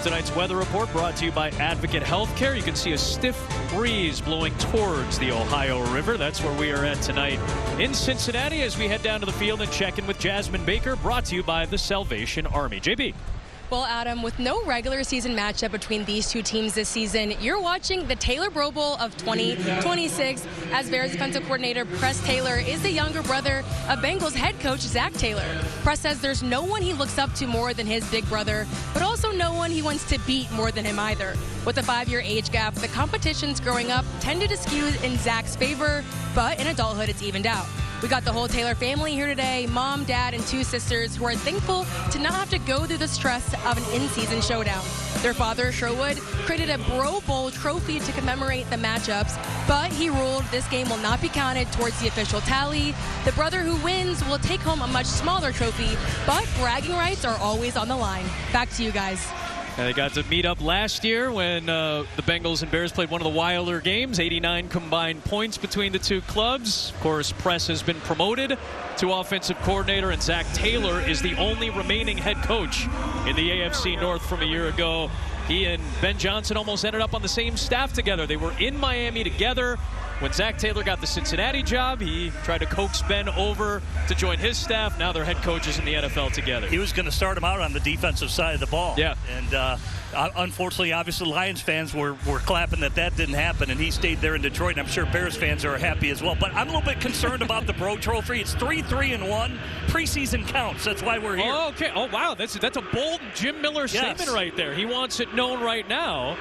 Tonight's weather report brought to you by Advocate Healthcare. You can see a stiff breeze blowing towards the Ohio River. That's where we are at tonight in Cincinnati as we head down to the field and check in with Jasmine Baker, brought to you by the Salvation Army. JB. Well, Adam, with no regular season matchup between these two teams this season, you're watching the Taylor Bro Bowl of 2026 as Bears defensive coordinator Press Taylor is the younger brother of Bengals head coach Zach Taylor. Press says there's no one he looks up to more than his big brother, but also no one he wants to beat more than him either. With a 5-year age gap, the competitions growing up tended to skew in Zach's favor, but in adulthood it's evened out. We got the whole Taylor family here today, mom, dad, and 2 sisters who are thankful to not have to go through the stress of an in-season showdown. Their father, Sherwood, created a Bro Bowl trophy to commemorate the matchups, but he ruled this game will not be counted towards the official tally. The brother who wins will take home a much smaller trophy, but bragging rights are always on the line. Back to you guys. They got to meet up last year when the Bengals and Bears played one of the wilder games, 89 combined points between the two clubs. Of course, Press has been promoted to offensive coordinator, and Zach Taylor is the only remaining head coach in the AFC North from a year ago. He and Ben Johnson almost ended up on the same staff together. They were in Miami together. When Zach Taylor got the Cincinnati job, he tried to coax Ben over to join his staff. Now they're head coaches in the NFL together. He was going to start him out on the defensive side of the ball. Yeah. And unfortunately, obviously, Lions fans were clapping that didn't happen, and he stayed there in Detroit, and I'm sure Bears fans are happy as well. But I'm a little bit concerned about the Bro Trophy. It's 3-3-1. Preseason counts. That's why we're here. Oh, okay. Oh, wow. That's a bold Jim Miller statement right there. He wants it known right now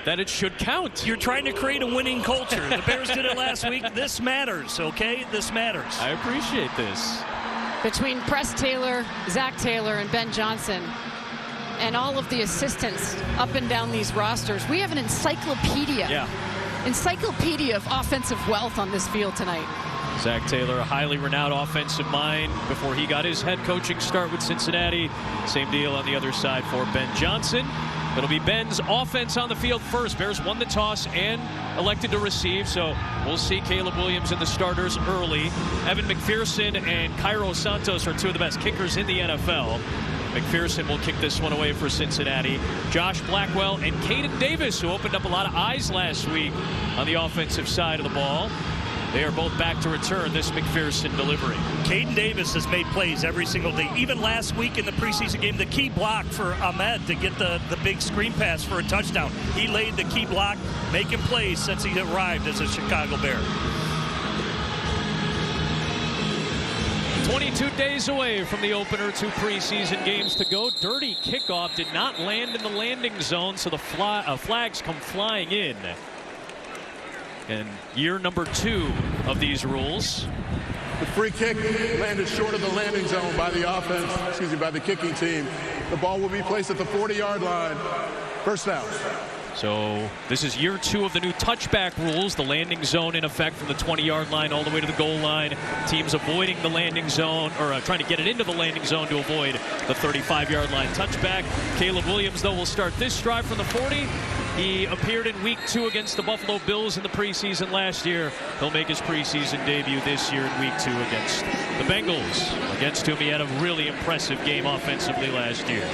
that it should count. You're trying to create a winning culture. The Bears did it last week. This matters, okay? This matters. I appreciate this. Between Press Taylor, Zach Taylor, and Ben Johnson, and all of the assistants up and down these rosters, we have an encyclopedia. Yeah. Encyclopedia of offensive wealth on this field tonight. Zach Taylor, a highly renowned offensive mind before he got his head coaching start with Cincinnati. Same deal on the other side for Ben Johnson. It'll be Ben's offense on the field first. Bears won the toss and elected to receive, so we'll see Caleb Williams and the starters early. Evan McPherson and Cairo Santos are 2 of the best kickers in the NFL. McPherson will kick this one away for Cincinnati. Josh Blackwell and Caden Davis, who opened up a lot of eyes last week on the offensive side of the ball. They are both back to return this McPherson delivery. Caden Davis has made plays every single day. Even last week in the preseason game, the key block for Ahmed to get the big screen pass for a touchdown. He laid the key block, making plays since he arrived as a Chicago Bear. 22 days away from the opener, 2 preseason games to go. Dirty kickoff did not land in the landing zone, so the flags come flying in. And year number 2 of these rules. The free kick landed short of the landing zone by the kicking team. The ball will be placed at the 40-yard line. First down. So this is year 2 of the new touchback rules. The landing zone in effect from the 20-yard line all the way to the goal line. Teams avoiding the landing zone, or trying to get it into the landing zone to avoid the 35-yard line touchback. Caleb Williams, though, will start this drive from the 40. He appeared in week 2 against the Buffalo Bills in the preseason last year. He'll make his preseason debut this year in week 2 against the Bengals, against whom he had a really impressive game offensively last year.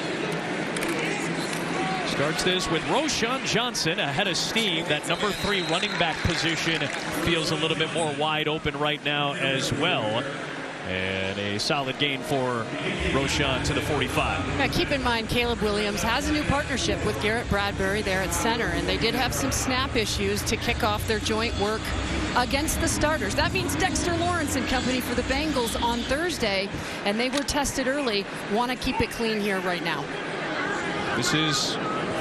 Starts this with Roschon Johnson ahead of steam. That number 3 running back position feels a little bit more wide open right now as well. And a solid gain for Roschon to the 45. Now keep in mind, Caleb Williams has a new partnership with Garrett Bradbury there at center, and they did have some snap issues to kick off their joint work against the starters. That means Dexter Lawrence and company for the Bengals on Thursday, and they were tested early. Want to keep it clean here right now. This is,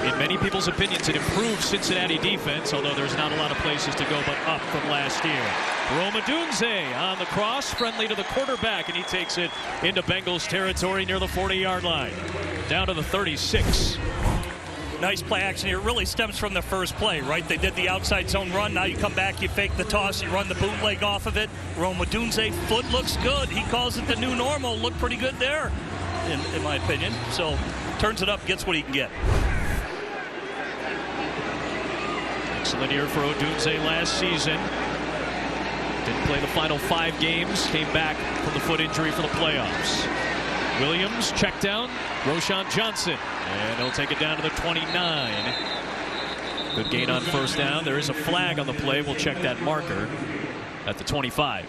in many people's opinions, an improved Cincinnati defense, although there's not a lot of places to go but up from last year. Rome Odunze on the cross, friendly to the quarterback, and he takes it into Bengals territory near the 40-yard line. Down to the 36. Nice play action here. It really stems from the first play, right? They did the outside zone run. Now you come back, you fake the toss, you run the bootleg off of it. Rome Odunze, foot looks good. He calls it the new normal. Looked pretty good there, in my opinion. So turns it up, gets what he can get. Excellent year for Odunze last season. Didn't play the final 5 games. Came back from the foot injury for the playoffs. Williams, check down. Roschon Johnson. And he'll take it down to the 29. Good gain on first down. There is a flag on the play. We'll check that marker at the 25.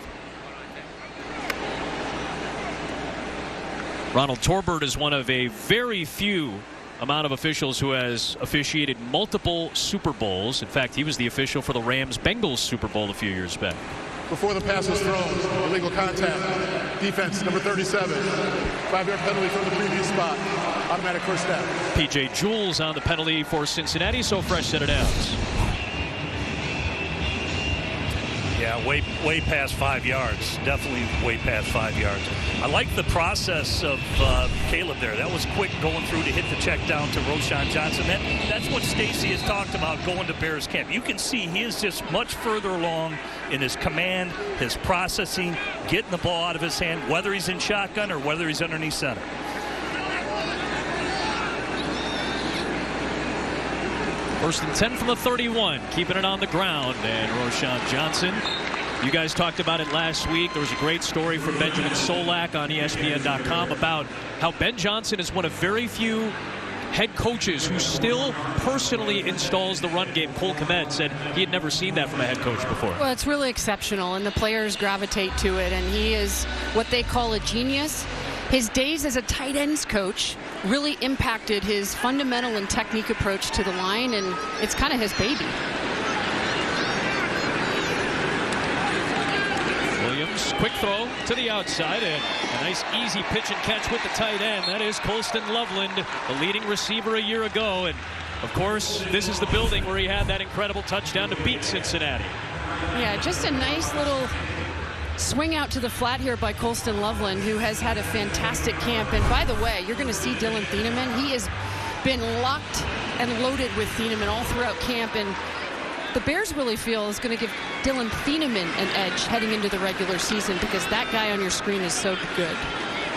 Ronald Torbert is one of a very few amount of officials who has officiated multiple Super Bowls. In fact, he was the official for the Rams-Bengals Super Bowl a few years back. Before the pass was thrown, illegal contact. Defense, number 37. 5-yard penalty from the previous spot. Automatic first down. P.J. Jules on the penalty for Cincinnati, so fresh set of downs. Yeah, way past 5 yards. Definitely way past 5 yards. I like the process of Caleb there. That was quick going through to hit the check down to Roschon Johnson. That's what Stacy has talked about going to Bears camp. You can see he is just much further along in his command, his processing, getting the ball out of his hand, whether he's in shotgun or whether he's underneath center. First and 10 from the 31, keeping it on the ground, and Roschon Johnson. You guys talked about it last week. There was a great story from Benjamin Solak on ESPN.com about how Ben Johnson is one of very few head coaches who still personally installs the run game. Cole Kmet said he had never seen that from a head coach before. Well, it's really exceptional, and the players gravitate to it, and he is what they call a genius. His days as a tight ends coach really impacted his fundamental and technique approach to the line, and it's kind of his baby. Williams, quick throw to the outside, and a nice easy pitch and catch with the tight end. That is Colston Loveland, the leading receiver a year ago, and of course this is the building where he had that incredible touchdown to beat Cincinnati. Yeah, just a nice little swing out to the flat here by Colston Loveland, who has had a fantastic camp. And by the way, you're going to see Dylan Thieneman. He has been locked and loaded with Thieneman all throughout camp, and the Bears really feel is going to give Dylan Thieneman an edge heading into the regular season, because that guy on your screen is so good.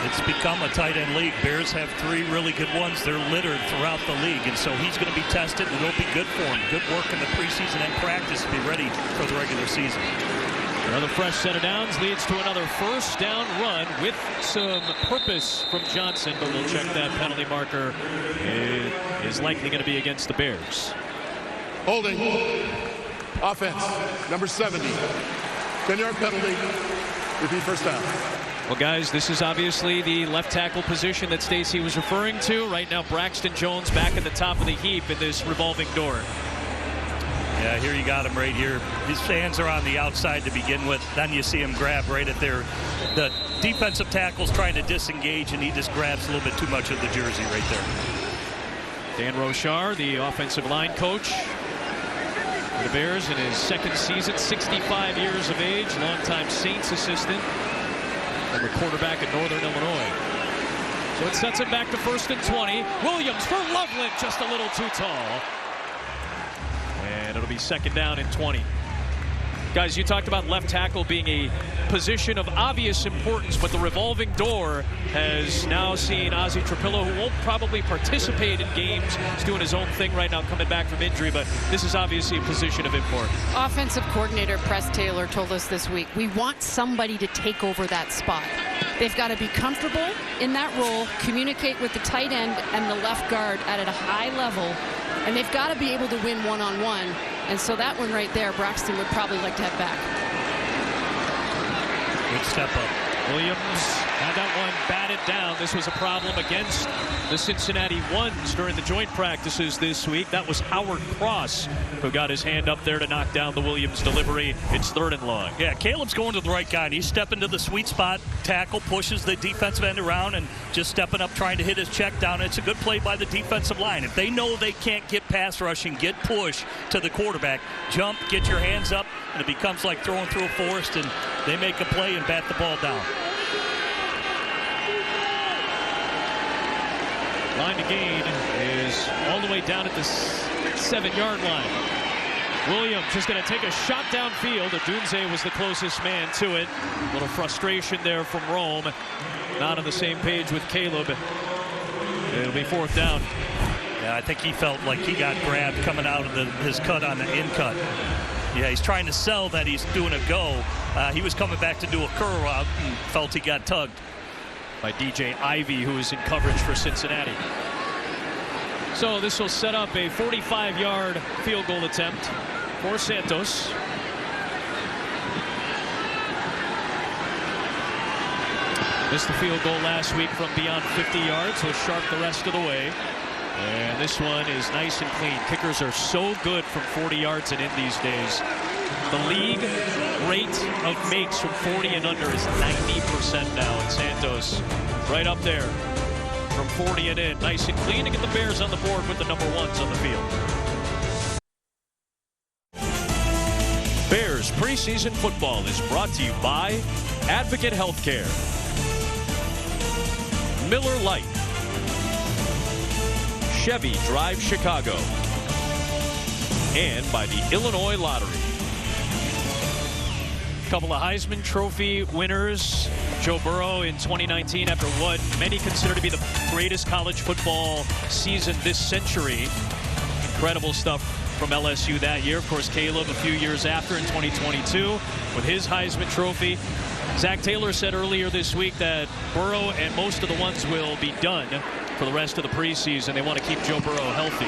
It's become a tight end league. Bears have 3 really good ones. They're littered throughout the league, and so he's going to be tested, and it'll be good for him. Good work in the preseason and practice to be ready for the regular season. Another fresh set of downs leads to another first down run with some purpose from Johnson, but we'll check that penalty marker. It is likely going to be against the Bears. Holding. Offense, number 70. 10-yard penalty. Repeat first down. Well, guys, this is obviously the left tackle position that Stacy was referring to. Right now, Braxton Jones back at the top of the heap in this revolving door. Yeah, here you got him right here. His hands are on the outside to begin with. Then you see him grab right at there. The defensive tackle's trying to disengage, and he just grabs a little bit too much of the jersey right there. Dan Rochar, the offensive line coach for the Bears in his second season, 65 years of age, longtime Saints assistant, former quarterback at Northern Illinois. So it sets him back to 1st and 20. Williams for Loveland, just a little too tall. And it'll be 2nd down and 20. Guys, you talked about left tackle being a position of obvious importance, but the revolving door has now seen Ozzie Trapillo, who won't probably participate in games. He's doing his own thing right now, coming back from injury, but this is obviously a position of import. Offensive coordinator Press Taylor told us this week, we want somebody to take over that spot. They've got to be comfortable in that role, communicate with the tight end and the left guard at a high level, and they've got to be able to win one-on-one. And so that one right there, Braxton would probably like to have back. Good step up. Williams had that one batted down. This was a problem against the Cincinnati Ones during the joint practices this week. That was Howard Cross who got his hand up there to knock down the Williams delivery. It's 3rd and long. Yeah, Caleb's going to the right guy, and he's stepping to the sweet spot. Tackle pushes the defensive end around and just stepping up, trying to hit his check down. It's a good play by the defensive line. If they know they can't get pass rushing, get push to the quarterback, jump, get your hands up, and it becomes like throwing through a forest, and they make a play and bat the ball down. Line to gain is all the way down at the 7-yard line. Williams just going to take a shot downfield. Odunze was the closest man to it. A little frustration there from Rome. Not on the same page with Caleb. It'll be 4th down. Yeah, I think he felt like he got grabbed coming out of his cut on the in cut. Yeah, he's trying to sell that he's doing a go. He was coming back to do a curl route and felt he got tugged. by DJ Ivey, who is in coverage for Cincinnati. So this will set up a 45-yard field goal attempt for Santos. Missed the field goal last week from beyond 50 yards, was sharp the rest of the way. And this one is nice and clean. Kickers are so good from 40 yards and in these days. The league rate of makes from 40 and under is 90% now, and Santos right up there from 40 and in. Nice and clean to get the Bears on the board with the number ones on the field. Bears preseason football is brought to you by Advocate Healthcare, Miller Lite, Chevy Drive Chicago, and by the Illinois Lottery. A couple of Heisman Trophy winners. Joe Burrow in 2019 after what many consider to be the greatest college football season this century. Incredible stuff from LSU that year. Of course, Caleb a few years after in 2022 with his Heisman Trophy. Zach Taylor said earlier this week that Burrow and most of the ones will be done for the rest of the preseason. They want to keep Joe Burrow healthy.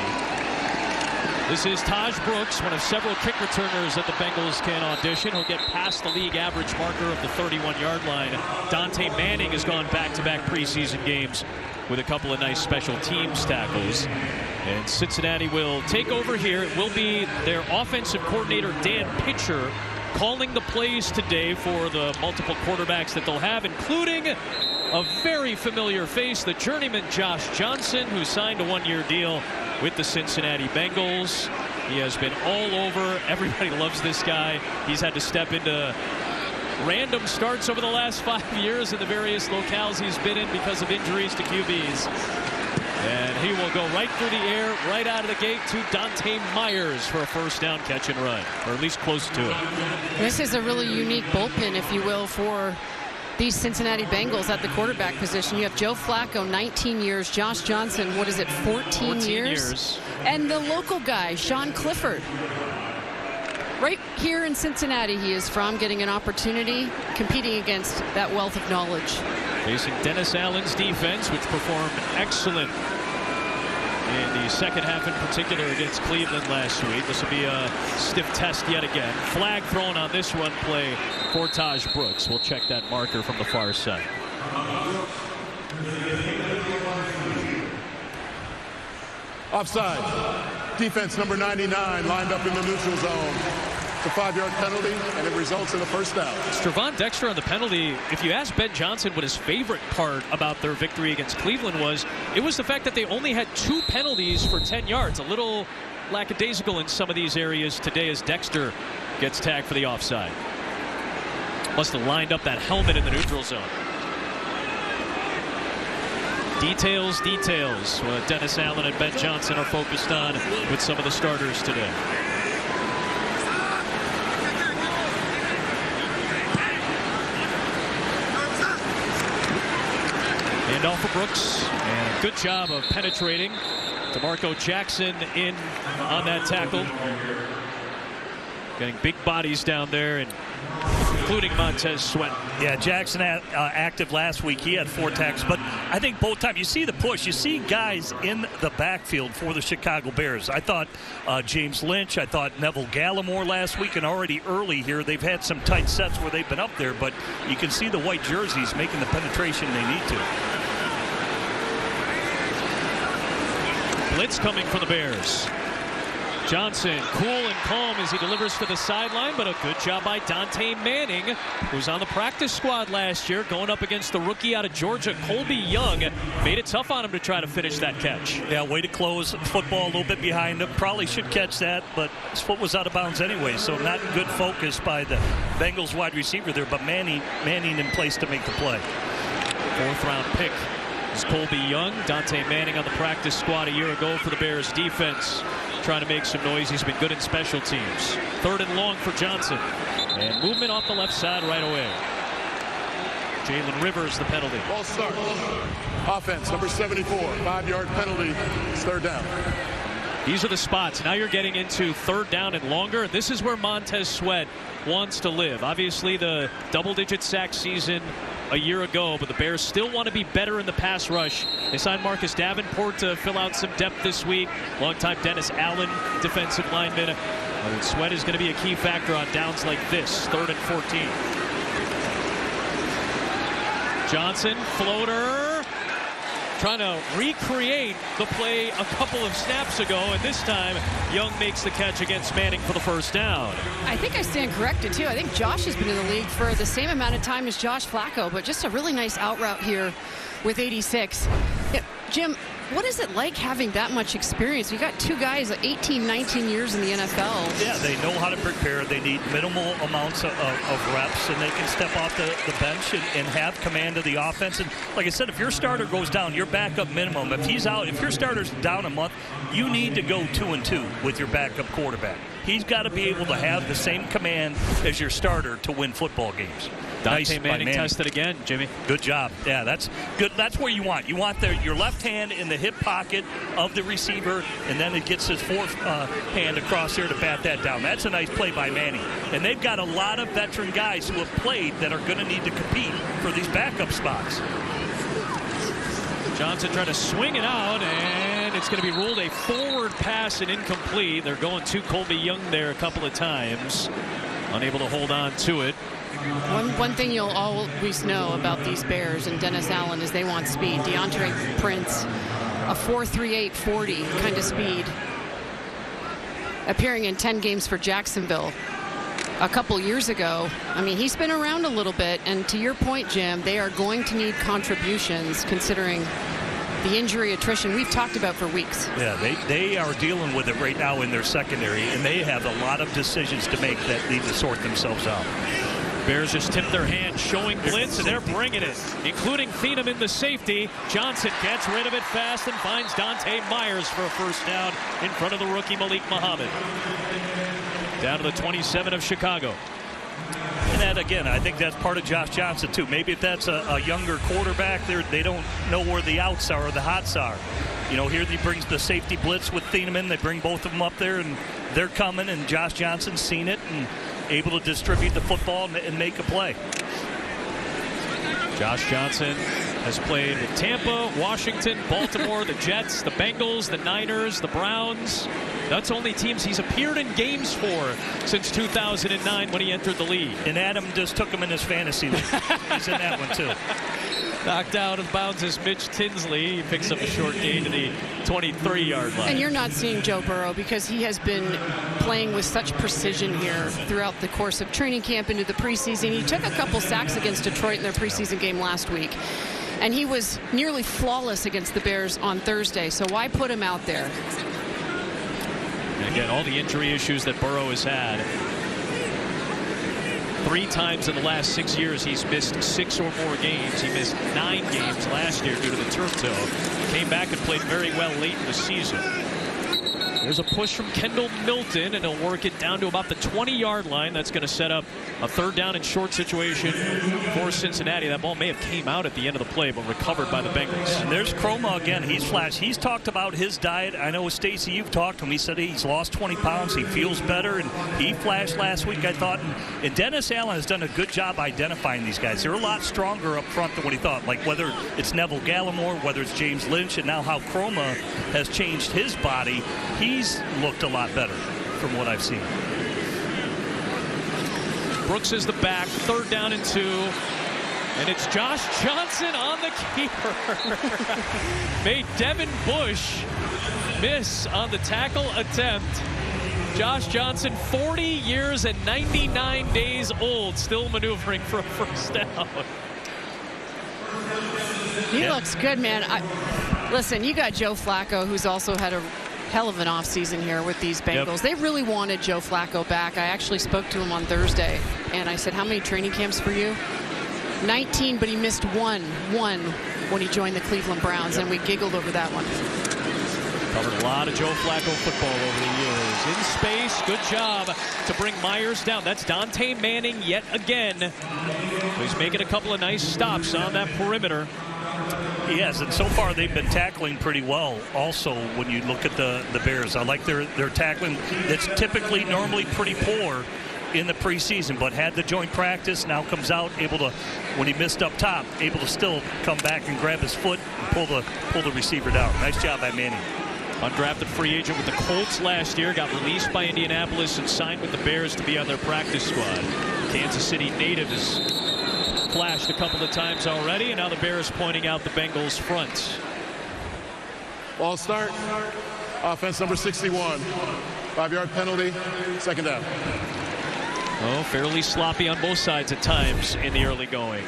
This is Taj Brooks, one of several kick returners that the Bengals can audition. He'll get past the league average marker of the 31-yard line. Dante Manning has gone back-to-back preseason games with a couple of nice special teams tackles. And Cincinnati will take over here. It will be their offensive coordinator, Dan Pitcher, calling the plays today for the multiple quarterbacks that they'll have, including a very familiar face, the journeyman Josh Johnson, who signed a one-year deal with the Cincinnati Bengals. He has been all over. Everybody loves this guy. He's had to step into random starts over the last 5 years in the various locales he's been in because of injuries to QBs. And he will go right through the air, right out of the gate to Dante Myers for a first down catch and run, or at least close to it. This is a really unique bullpen, if you will, for these Cincinnati Bengals at the quarterback position. You have Joe Flacco, 19 years. Josh Johnson, what is it, 14 years? And the local guy, Sean Clifford. Right here in Cincinnati he is from, getting an opportunity, competing against that wealth of knowledge. Facing Dennis Allen's defense, which performed excellent in the second half in particular against Cleveland last week. This will be a stiff test yet again. Flag thrown on this run play for Taj Brooks. We'll check that marker from the far side. Offside. Defense number 99 lined up in the neutral zone. It's a 5-yard penalty, and it results in a first down. Stravon Dexter on the penalty. If you ask Ben Johnson what his favorite part about their victory against Cleveland was, it was the fact that they only had 2 penalties for 10 yards. A little lackadaisical in some of these areas today as Dexter gets tagged for the offside. Must have lined up that helmet in the neutral zone. Details, details. What Dennis Allen and Ben Johnson are focused on with some of the starters today. Off for Brooks, and a good job of penetrating. DeMarco Jackson in on that tackle. Getting big bodies down there, and including Montez Sweat. Yeah, Jackson active last week. He had 4 tackles, but I think both times you see the push. You see guys in the backfield for the Chicago Bears. I thought James Lynch, I thought Neville Gallimore last week, and already early here they've had some tight sets where they've been up there, but you can see the white jerseys making the penetration they need to. Blitz coming for the Bears. Johnson, cool and calm as he delivers to the sideline, but a good job by Dante Manning, who was on the practice squad last year, going up against the rookie out of Georgia, Colby Young. Made it tough on him to try to finish that catch. Yeah, way to close. Football a little bit behind him. Probably should catch that, but his foot was out of bounds anyway, so not good focus by the Bengals wide receiver there, but Manning in place to make the play. 4th-round pick is Colby Young. Dante Manning on the practice squad a year ago for the Bears defense, trying to make some noise. He's been good in special teams. 3rd and long for Johnson, and movement off the left side right away. Jalen Rivers the penalty. Ball start. Offense number 74, 5-yard penalty. It's 3rd down. These are the spots. Now you're getting into 3rd down and longer. This is where Montez Sweat wants to live. Obviously the double-digit sack season a year ago, but the Bears still want to be better in the pass rush. They signed Marcus Davenport to fill out some depth this week. Longtime Dennis Allen defensive lineman. Sweat is going to be a key factor on downs like this, 3rd and 14. Johnson, floater, trying to recreate the play a couple of snaps ago, and this time Young makes the catch against Manning for the first down. I think I stand corrected, too. I think Josh has been in the league for the same amount of time as Josh Flacco, but just a really nice out route here with 86. Yeah, Jim, what is it like having that much experience? You got two guys, 18, 19 years in the NFL. Yeah, they know how to prepare. They need minimal amounts of reps, and they can step off the bench and have command of the offense. And like I said, if your starter goes down, your backup minimum. If he's out, if your starter's down a month, you need to go 2-2 with your backup quarterback. He's got to be able to have the same command as your starter to win football games. Dante Manning tested again, Jimmy. Good job. Yeah, that's good. That's where you want. You want your left hand in the hip pocket of the receiver, and then it gets his fourth hand across there to bat that down. That's a nice play by Manning. And they've got a lot of veteran guys who have played that are going to need to compete for these backup spots. Johnson trying to swing it out, and it's going to be ruled a forward pass and incomplete. They're going to Colby Young there a couple of times. Unable to hold on to it. One thing you'll always know about these Bears and Dennis Allen is they want speed. DeAndre Prince, a 4.38 40 kind of speed. Appearing in 10 games for Jacksonville a couple years ago. I mean, he's been around a little bit, and to your point, Jim, they are going to need contributions considering the injury attrition we've talked about for weeks. Yeah, they are dealing with it right now in their secondary, and they have a lot of decisions to make that need to sort themselves out. Bears just tip their hand, showing blitz, and they're bringing it, including Thienem in the safety. Johnson gets rid of it fast and finds Dante Myers for a first down in front of the rookie Malik Muhammad. Down to the 27 of Chicago. And that, again, I think that's part of Josh Johnson, too. Maybe if that's a younger quarterback, they don't know where the outs are or the hots are. You know, here he brings the safety blitz with Thienem in. They bring both of them up there, and they're coming, and Josh Johnson's seen it and able to distribute the football and make a play. Josh Johnson has played with Tampa, Washington, Baltimore, the Jets, the Bengals, the Niners, the Browns. That's only teams he's appeared in games for since 2009 when he entered the league. And Adam just took him in his fantasy league. He's in that one, too. Knocked out of bounds is Mitch Tinsley. He picks up a short gain to the 23-yard line. And you're not seeing Joe Burrow because he has been playing with such precision here throughout the course of training camp into the preseason. He took a couple sacks against Detroit in their preseason game last week. And he was nearly flawless against the Bears on Thursday. So why put him out there? And again, all the injury issues that Burrow has had. 3 times in the last 6 years he's missed 6 or more games. He missed 9 games last year due to the turf toe. Came back and played very well late in the season. There's a push from Kendall Milton, and he'll work it down to about the 20-yard line. That's going to set up a 3rd down and short situation for Cincinnati. That ball may have came out at the end of the play, but recovered by the Bengals. And there's Chroma again. He's flashed. He's talked about his diet. I know, Stacy, you've talked to him. He said he's lost 20 pounds. He feels better, and he flashed last week, I thought. And Dennis Allen has done a good job identifying these guys. They're a lot stronger up front than what he thought. Like whether it's Neville Gallimore, whether it's James Lynch, and now how Chroma has changed his body. He's looked a lot better from what I've seen. Brooks is the back, 3rd down and 2. And it's Josh Johnson on the keeper. Made Devin Bush miss on the tackle attempt. Josh Johnson, 40 years and 99 days old, still maneuvering for a first down. He looks good, man. Listen, you got Joe Flacco, who's also had a hell of an offseason here with these Bengals. Yep. They really wanted Joe Flacco back. I actually spoke to him on Thursday, and I said, how many training camps for you? 19, but he missed one when he joined the Cleveland Browns, and we giggled over that one. Covered a lot of Joe Flacco football over the years. In space, good job to bring Myers down. That's Dante Manning yet again. He's making a couple of nice stops on that perimeter. He has, and so far they've been tackling pretty well also when you look at the Bears. I like their tackling. It's typically normally pretty poor in the preseason, but had the joint practice. Now comes out able to, when he missed up top, able to still come back and grab his foot and pull the receiver down. Nice job by Manning. Undrafted free agent with the Colts last year, got released by Indianapolis and signed with the Bears to be on their practice squad. Kansas City native has flashed a couple of times already, and now the Bears pointing out the Bengals front. Ball start. Offense number 61. 5-yard penalty. Second down. Oh, fairly sloppy on both sides at times in the early going.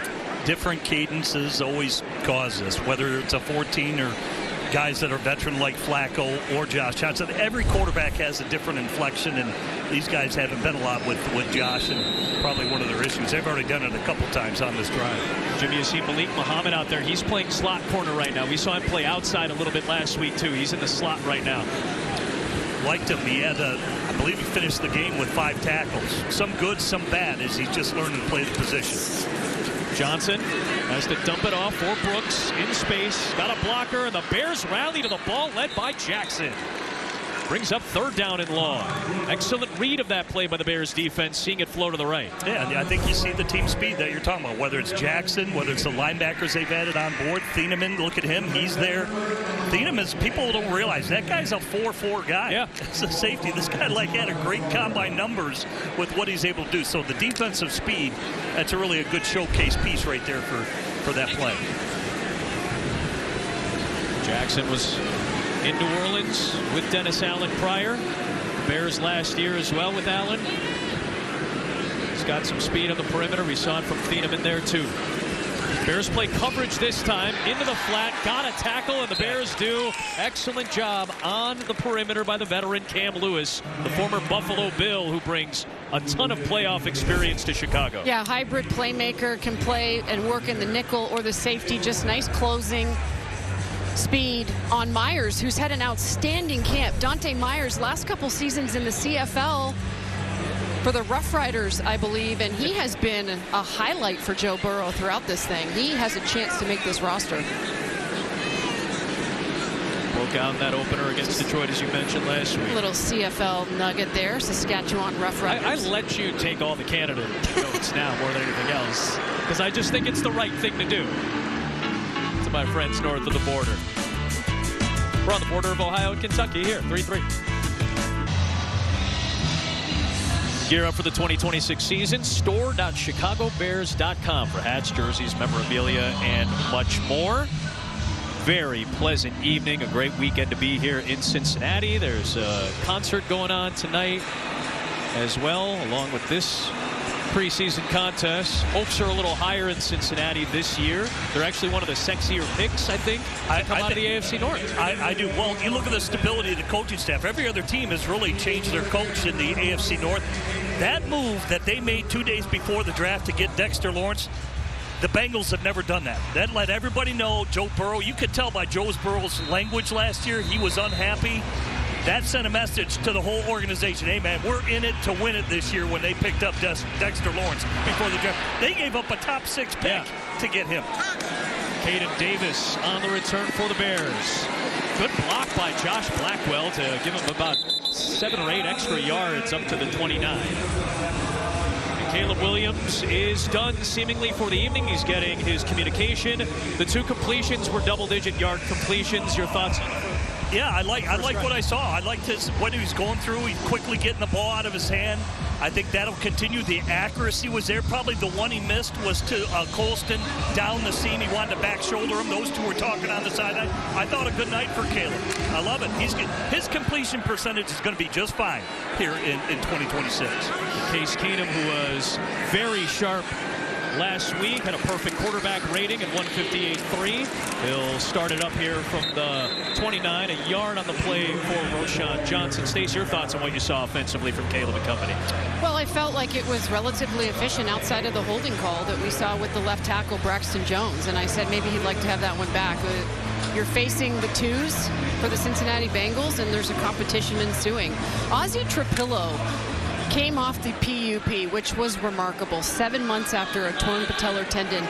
Different cadences always cause this, whether it's a 14 or guys that are veteran like Flacco or Josh Johnson. Every quarterback has a different inflection, and these guys haven't been a lot with Josh, and probably one of their issues. They've already done it a couple times on this drive. Jimmy, you see Malik Muhammad out there. He's playing slot corner right now. We saw him play outside a little bit last week, too. He's in the slot right now. Liked him. He had, I believe he finished the game with 5 tackles. Some good, some bad, as he's just learning to play the position. Johnson has to dump it off for Brooks in space. Got a blocker, and the Bears rally to the ball led by Jackson. Brings up 3rd down and long. Excellent read of that play by the Bears defense, seeing it flow to the right. Yeah, I think you see the team speed that you're talking about, whether it's Jackson, whether it's the linebackers they've added on board. Thieneman, look at him. He's there. Thieneman is, people don't realize, that guy's a 4-4 guy. Yeah. It's a safety. This guy had a great combine numbers with what he's able to do. So the defensive speed, that's really a good showcase piece right there for that play. Jackson was in New Orleans with Dennis Allen prior. Bears last year as well with Allen. He's got some speed on the perimeter. We saw it from Thieneman there too. Bears play coverage this time into the flat. Got a tackle, and the Bears do. Excellent job on the perimeter by the veteran Cam Lewis, the former Buffalo Bill, who brings a ton of playoff experience to Chicago. Yeah, hybrid playmaker, can play and work in the nickel or the safety. Just nice closing speed on Myers, who's had an outstanding camp. Dante Myers, last couple seasons in the CFL for the Rough Riders, I believe, and he has been a highlight for Joe Burrow throughout this thing. He has a chance to make this roster. Broke out in that opener against Detroit, as you mentioned last week. Little CFL nugget there, Saskatchewan Rough Riders. I let you take all the Canada notes now more than anything else, because I just think it's the right thing to do. To my friends north of the border. We're on the border of Ohio and Kentucky here, 3-3. Gear up for the 2026 season. Store.chicagobears.com for hats, jerseys, memorabilia, and much more. Very pleasant evening, a great weekend to be here in Cincinnati. There's a concert going on tonight as well, along with this preseason contest. Hopes are a little higher in Cincinnati this year. They're actually one of the sexier picks, I think, to come out of the AFC North. I do. Well, you look at the stability of the coaching staff. Every other team has really changed their coach in the AFC North. That move that they made 2 days before the draft to get Dexter Lawrence, the Bengals have never done that. That let everybody know Joe Burrow, you could tell by Joe Burrow's language last year, he was unhappy. That sent a message to the whole organization. Hey, man, we're in it to win it this year when they picked up Dexter Lawrence before the draft. They gave up a top 6 pick to get him. Caden Davis on the return for the Bears. Good block by Josh Blackwell to give him about 7 or 8 extra yards up to the 29. And Caleb Williams is done seemingly for the evening. He's getting his communication. The 2 completions were double-digit yard completions. Your thoughts on it? Yeah, I like what I saw. I liked what he was going through. He's quickly getting the ball out of his hand. I think that'll continue. The accuracy was there. Probably the one he missed was to Colston down the seam. He wanted to back shoulder him. Those 2 were talking on the sideline. I thought a good night for Caleb. I love it. His completion percentage is going to be just fine here in 2026. Case Keenum, who was very sharp last week, had a perfect quarterback rating at 158.3. He'll start it up here from the 29, a yard on the play for Roschon Johnson. Stace, your thoughts on what you saw offensively from Caleb and company? Well, I felt like it was relatively efficient outside of the holding call that we saw with the left tackle Braxton Jones, and I said maybe he'd like to have that one back. You're facing the 2s for the Cincinnati Bengals, and there's a competition ensuing. Ozzie Trapillo came off the PUP, which was remarkable, 7 months after a torn patellar tendon.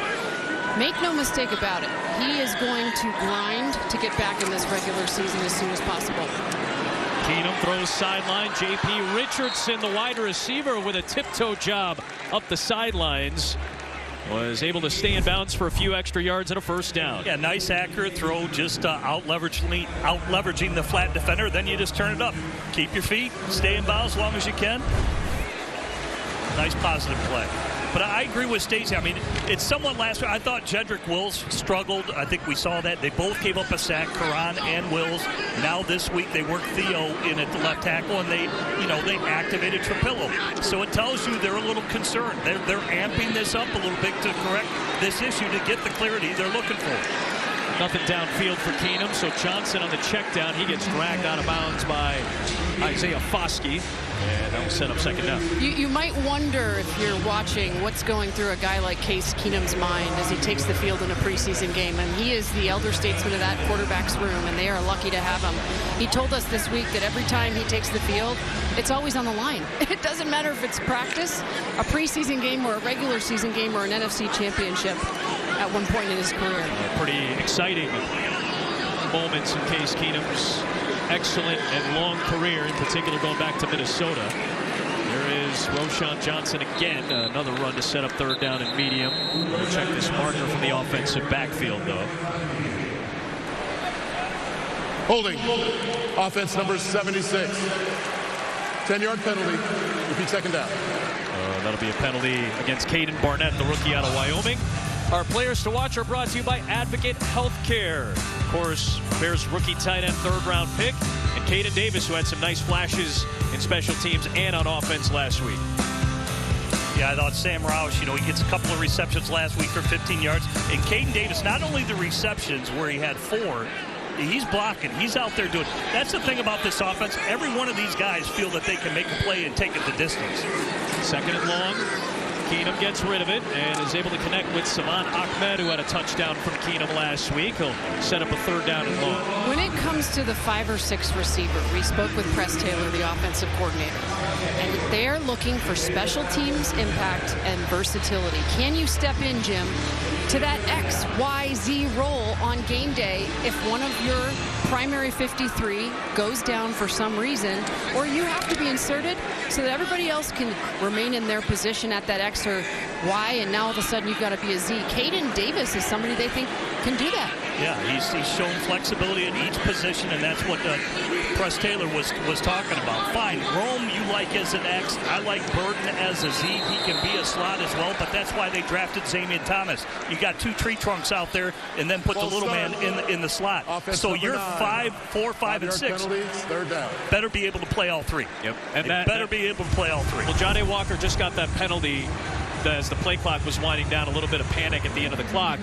Make no mistake about it, he is going to grind to get back in this regular season as soon as possible. Keenum throws sideline. J.P. Richardson, the wide receiver, with a tiptoe job up the sidelines. Was able to stay in bounds for a few extra yards and a first down. Yeah, nice accurate throw, just out-leveraging the flat defender. Then you just turn it up. Keep your feet, stay in bounds as long as you can. Nice positive play. But I agree with Stacey. I mean, it's somewhat last week. I thought Jedrick Wills struggled. I think we saw that. They both gave up a sack, Karan and Wills. Now this week they worked Theo in at the left tackle, and they activated Trapillo. So it tells you they're a little concerned. They're amping this up a little bit to correct this issue to get the clarity they're looking for. Nothing downfield for Keenum, so Johnson on the check down. He gets dragged out of bounds by Isaiah Foskey, and that will set up second down. You might wonder, if you're watching, what's going through a guy like Case Keenum's mind as he takes the field in a preseason game. And he is the elder statesman of that quarterback's room, and they are lucky to have him. He told us this week that every time he takes the field, it's always on the line. It doesn't matter if it's practice, a preseason game, or a regular season game, or an NFC championship at one point in his career. Pretty exciting moments in Case Keenum's excellent and long career, in particular going back to Minnesota. There is Roschon Johnson again, another run to set up third down and medium. We'll check this marker from the offensive backfield, though. Holding. Offense number 76. 10-yard penalty. Repeat second down. That'll be a penalty against Caden Barnett, the rookie out of Wyoming. Our players to watch are brought to you by Advocate Healthcare. Of course, Bears rookie tight end, third-round pick, and Caden Davis, who had some nice flashes in special teams and on offense last week. Yeah, I thought Sam Roush, he gets a couple of receptions last week for 15 yards. And Caden Davis, not only the receptions where he had 4, he's blocking. He's out there doing. That's the thing about this offense. Every one of these guys feel that they can make a play and take it the distance. Second and long. Keenum gets rid of it and is able to connect with Saman Ahmed, who had a touchdown from Keenum last week. He'll set up a third down and long. When it comes to the 5 or 6 receiver, we spoke with Press Taylor, the offensive coordinator, and they're looking for special teams impact and versatility. Can you step in, Jim, to that X, Y, Z role on game day if one of your primary 53 goes down for some reason, or you have to be inserted so that everybody else can remain in their position at that X or Y, and now all of a sudden you've got to be a Z. Caden Davis is somebody they think can do that. Yeah, he's shown flexibility in each position, and that's what Press Taylor was talking about. Fine, Rome you like as an X. I like Burton as a Z. He can be a slot as well, but that's why they drafted Zamian Thomas. You got 2 tree trunks out there, and then put the little man in the slot. Offense so you're 5, 4, 5, and 6. Penalties, third down. Better be able to play all 3. Yep, and better be able to play all 3. Well, Johnny Walker just got that penalty as the play clock was winding down. A little bit of panic at the end of the clock.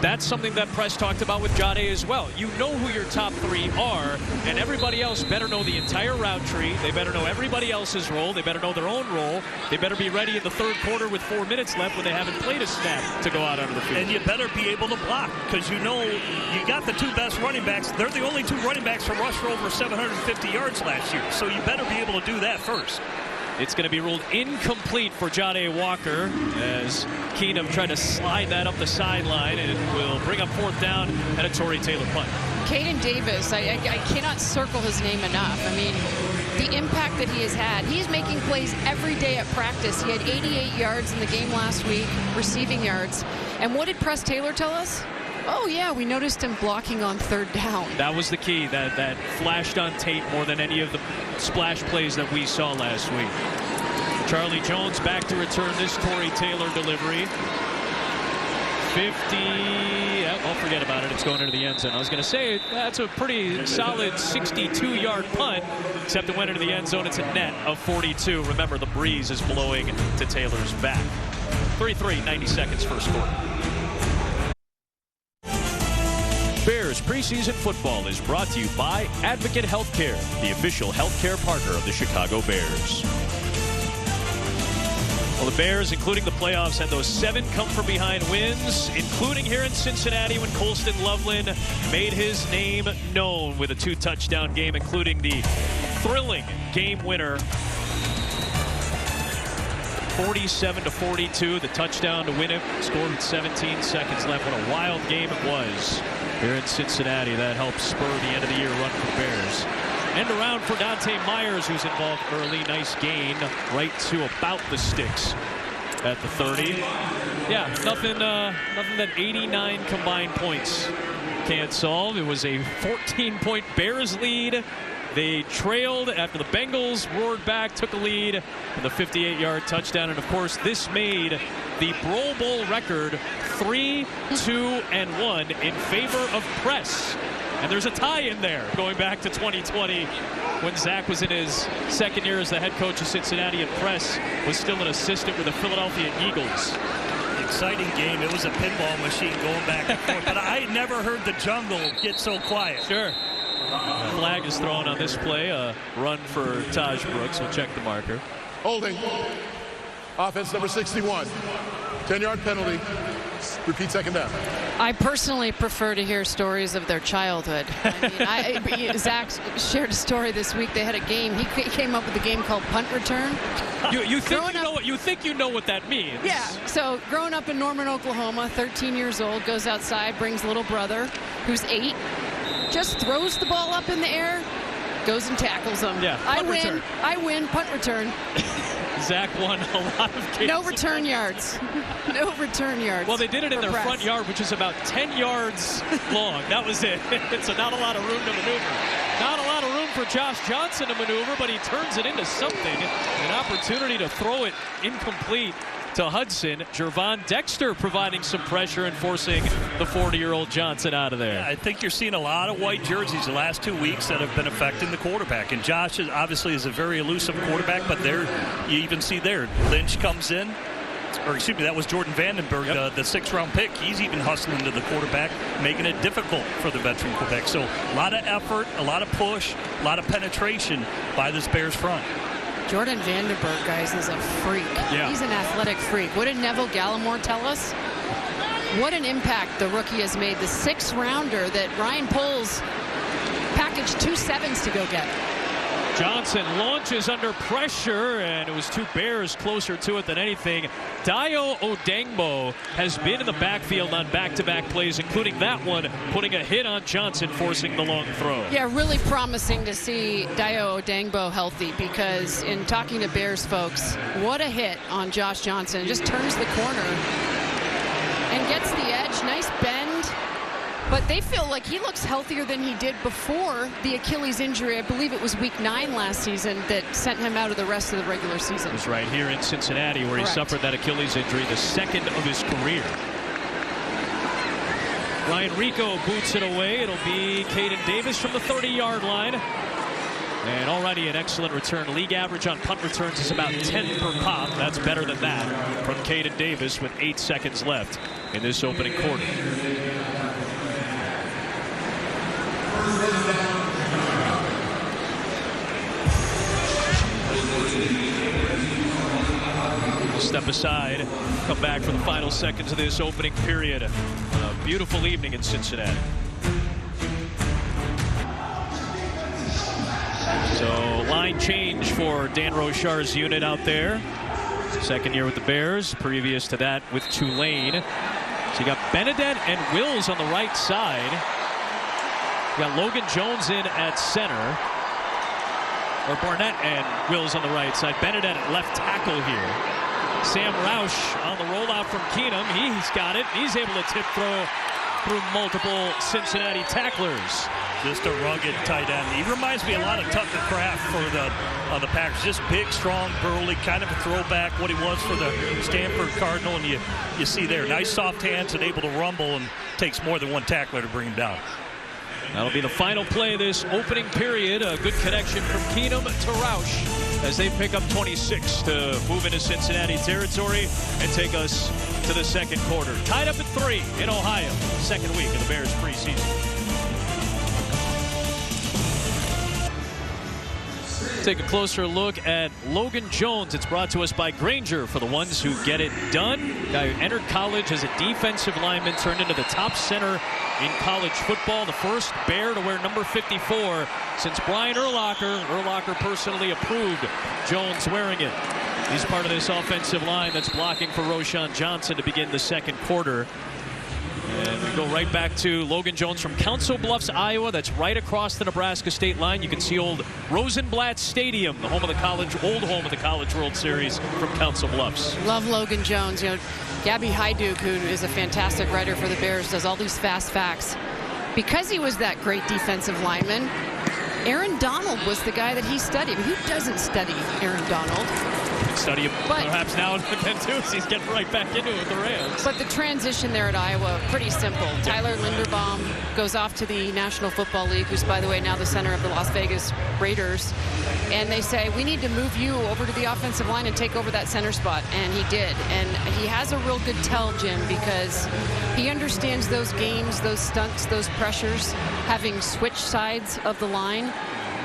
That's something that Press talked about with Jade as well. You know who your top 3 are, and everybody else better know the entire route tree. They better know everybody else's role. They better know their own role. They better be ready in the third quarter with 4 minutes left when they haven't played a snap to go out onto the field. And you better be able to block, because you got the 2 best running backs. They're the only 2 running backs to rush for over 750 yards last year. So you better be able to do that first. It's going to be ruled incomplete for Jade Walker as Keenum tried to slide that up the sideline, and it will bring up fourth down and a Torrey Taylor punt. Caden Davis, I cannot circle his name enough. I mean, the impact that he has had. He's making plays every day at practice. He had 88 yards in the game last week, receiving yards. And what did Press Taylor tell us? Oh, yeah, we noticed him blocking on third down. That was the key. That flashed on tape more than any of the splash plays that we saw last week. Charlie Jones back to return this Torrey Taylor delivery. 50. Oh, forget about it. It's going into the end zone. I was going to say that's a pretty solid 62-yard punt, except it went into the end zone. It's a net of 42. Remember, the breeze is blowing to Taylor's back. 3-3, 90 seconds first quarter. Bears preseason football is brought to you by Advocate Healthcare, the official healthcare partner of the Chicago Bears. Well, the Bears, including the playoffs, had those 7 come-from-behind wins, including here in Cincinnati when Colston Loveland made his name known with a 2-touchdown game, including the thrilling game winner, 47-42, the touchdown to win it, scored with 17 seconds left. What a wild game it was. here in Cincinnati. That helps spur the end of the year run for Bears. End around for Dante Myers, who's involved early. Nice gain right to about the sticks at the 30. Yeah, nothing that 89 combined points can't solve. It was a 14-point Bears lead. They trailed after the Bengals roared back, took a lead, and the 58-yard touchdown. And, of course, this made the Pro Bowl record 3, 2, and 1 in favor of Press. And there's a tie in there going back to 2020 when Zach was in his second year as the head coach of Cincinnati, and Press was still an assistant with the Philadelphia Eagles. Exciting game. It was a pinball machine going back and forth, but I never heard the jungle get so quiet. Sure. Flag is thrown on this play. A run for Taj Brooks. We'll check the marker. Holding. Offense number 61. 10-yard penalty. Repeat second down. I personally prefer to hear stories of their childhood. I mean, Zach shared a story this week. They had a game. He came up with a game called punt return. You think you know what that means? Yeah. So growing up in Norman, Oklahoma, 13 years old, goes outside, brings little brother, who's 8, just throws the ball up in the air, goes and tackles him. Yeah. I win. Punt return. Zach won a lot of games. No return yards. No return yards. Well, they did it in their Press. front yard, which is about 10 yards long. That was it. So not a lot of room to maneuver. Not a lot of room for Josh Johnson to maneuver, but he turns it into something. An opportunity to throw it incomplete to Hudson. Gervon Dexter providing some pressure and forcing the 40-year-old Johnson out of there. Yeah, I think you're seeing a lot of white jerseys the last 2 weeks that have been affecting the quarterback. And Josh obviously is a very elusive quarterback, but there you even see there Lynch comes in. Or excuse me, that was Jordan Vandenberg, the 6th-round pick. He's even hustling to the quarterback, making it difficult for the veteran quarterback. So a lot of effort, a lot of push, a lot of penetration by this Bears front. Jordan Vandenberg, guys, is a freak. Yeah. He's an athletic freak. What did Neville Gallimore tell us? What an impact the rookie has made. The 6th-rounder that Ryan Poles packaged 2 7s to go get. Johnson launches under pressure, and it was 2 Bears closer to it than anything. Dayo Odengbo has been in the backfield on back-to-back plays, including that one, putting a hit on Johnson, forcing the long throw. Yeah, really promising to see Dayo Odengbo healthy, because in talking to Bears folks, what a hit on Josh Johnson. Just turns the corner and gets the edge. Nice bend. But they feel like he looks healthier than he did before the Achilles injury. I believe it was week 9 last season that sent him out of the rest of the regular season. It was right here in Cincinnati where Correct. he suffered that Achilles injury, the 2nd of his career. Ryan Rico boots it away. It'll be Caden Davis from the 30-yard line. And already an excellent return. League average on punt returns is about 10 per pop. That's better than that from Caden Davis with 8 seconds left in this opening quarter. Step aside, come back for the final seconds of this opening period. A beautiful evening in Cincinnati. So line change for Dan Rochar's unit out there. 2nd year with the Bears, previous to that with Tulane. So you got Benedett and Wills on the right side. You got Logan Jones in at center. Or Barnett and Wills on the right side. Benedett at left tackle here. Sam Roush on the rollout from Keenum. He's got it. He's able to tip throw through multiple Cincinnati tacklers. Just a rugged tight end. He reminds me a lot of Tucker Kraft for the Packers. Just big, strong, burly, kind of a throwback what he was for the Stanford Cardinal. And you see there, nice soft hands and able to rumble, and takes more than one tackler to bring him down. That'll be the final play of this opening period. A good connection from Keenum to Roush as they pick up 26 to move into Cincinnati territory and take us to the 2nd quarter. Tied up at 3 in Ohio. 2nd week of the Bears preseason. Take a closer look at Logan Jones. It's brought to us by Grainger, for the ones who get it done. Guy who entered college as a defensive lineman, turned into the top center in college football. The first Bear to wear number 54 since Brian Urlacher. Urlacher personally approved Jones wearing it. He's part of this offensive line that's blocking for Roschon Johnson to begin the 2nd quarter. And we go right back to Logan Jones from Council Bluffs, Iowa. That's right across the Nebraska state line. You can see old Rosenblatt Stadium, the home of the college, old home of the College World Series from Council Bluffs. Love Logan Jones. You know, Gabby Hyduke, who is a fantastic writer for the Bears, does all these fast facts. Because he was that great defensive lineman, Aaron Donald was the guy that he studied. Who doesn't study Aaron Donald? Study him perhaps now again too. He's getting right back into it with the Rams. But the transition there at Iowa, pretty simple. Tyler Linderbaum goes off to the National Football League, who's, by the way, now the center of the Las Vegas Raiders. And they say, we need to move you over to the offensive line and take over that center spot. And he did. And he has a real good tell, Jim, because he understands those games, those stunts, those pressures, having switched sides of the line,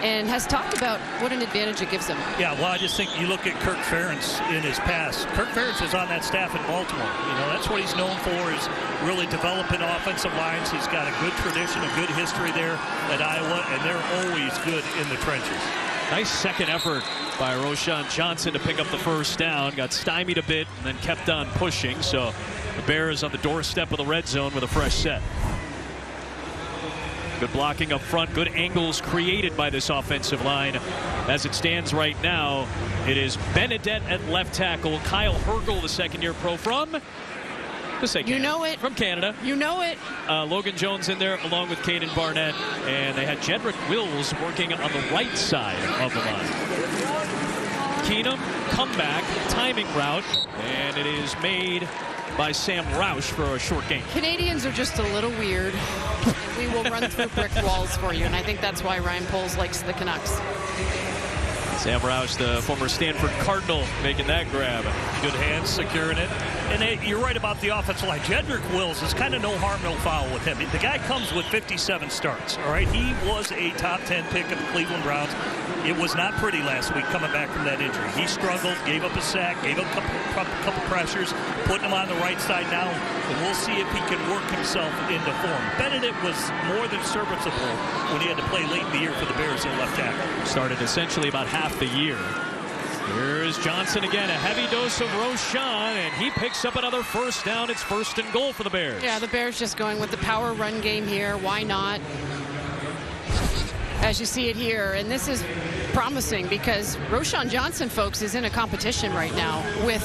and has talked about what an advantage it gives him. Yeah, well, I just think you look at Kirk Ferentz in his past. Kirk Ferentz was on that staff in Baltimore. You know, that's what he's known for, is really developing offensive lines. He's got a good tradition, a good history there at Iowa, and they're always good in the trenches. Nice second effort by Roschon Johnson to pick up the first down. Got stymied a bit and then kept on pushing. So the Bears on the doorstep of the red zone with a fresh set. Good blocking up front. Good angles created by this offensive line. As it stands right now, it is Benedette at left tackle. Kyle Hergel, the second-year pro from... You know it. From Canada. You know it. Logan Jones in there along with Caden Barnett. And they had Jedrick Wills working on the right side of the line. Keenum, comeback, timing route. And it is made by Sam Roush for a short gain. Canadians are just a little weird. We will run through brick walls for you. And I think that's why Ryan Poles likes the Canucks. Sam Roush, the former Stanford Cardinal, making that grab. Good hands, securing it. And you're right about the offensive line. Jedrick Wills is kind of no harm, no foul with him. The guy comes with 57 starts, all right? He was a top 10 pick of the Cleveland Browns. It was not pretty last week coming back from that injury. He struggled, gave up a sack, gave up a couple pressures, putting him on the right side now. And we'll see if he can work himself into form. Benedict was more than serviceable when he had to play late in the year for the Bears in left tackle. Started essentially about half the year. Here's Johnson again, a heavy dose of Roschon, and he picks up another first down. It's 1st and goal for the Bears. Yeah, the Bears just going with the power run game here. Why not? As you see it here, and this is promising because Roschon Johnson, folks, is in a competition right now with